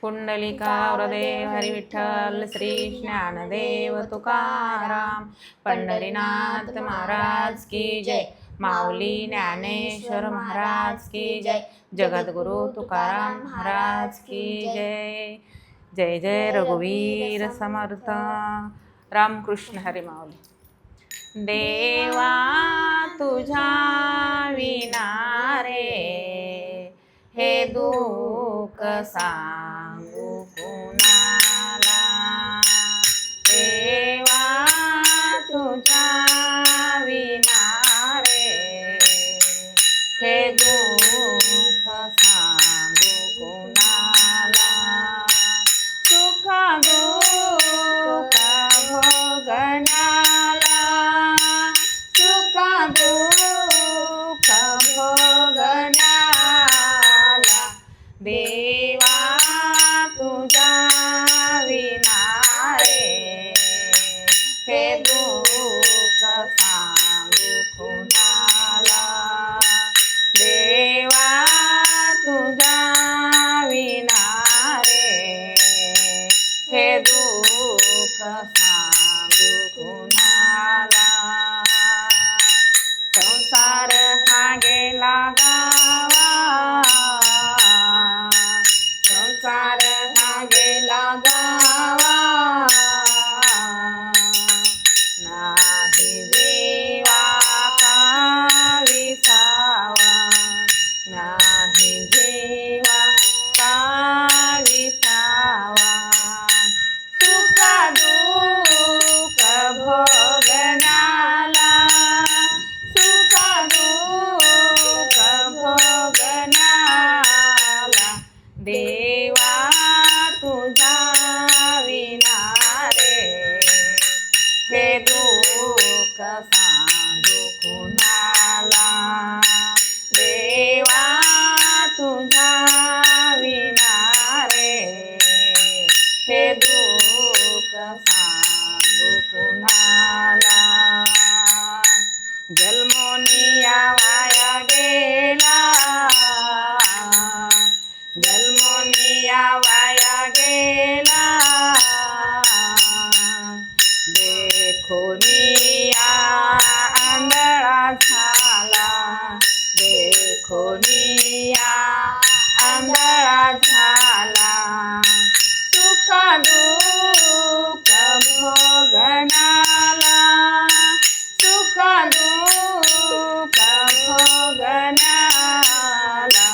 पुंडलिका वरदेव हरी विठ्ठल श्री ज्ञानदेव तुकाराम पंढरीनाथ महाराज की जय। माऊली ज्ञानेश्वर महाराज की जय। जगद्गुरु तुकाराम महाराज की जय। जय जय रघुवीर समर्थ। रामकृष्ण हरी माऊली। देवा तुझा विना रे हे दुःख सांगू कुणाला। देवा तुझा विना रे हे दुःख सांगू कुणाला। सुख दुःख भोगण्याला सुख दुःख भोगण्याला। देवा तुझा विना रे हे दुःख सांगू कुणाला। देवा तुझा विना रे हे दुःख सांगू कुणाला। संसार हा गेला गावा संसार हा गेला गावा। नाही जीवा का विसावा नाही जीवा का विसावा। सुख दुःख भोगण्याला सुख दुःख भोगण्याला। देवा तुझा विना रे हे दुःख सांगू कुणाला। देवा तुझा विना रे हे दुःख सांगू कुणाला। जन्मोनिया वाया गेला जन्मोनिया वाया गेला। देखोनिया आंधळा झाला देखोनिया आंधळा झाला। सुख दुःख भोगण्याला सुख दुःख भोगण्याला।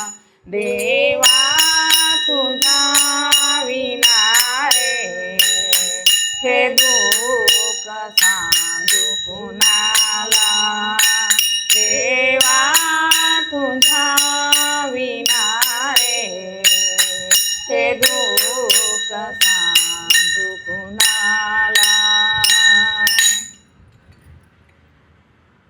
देवा तुझा विना रे हे दुःख सांगू कुणाला। देवा तुझा विना रे हे दुःख सांगू कुणाला।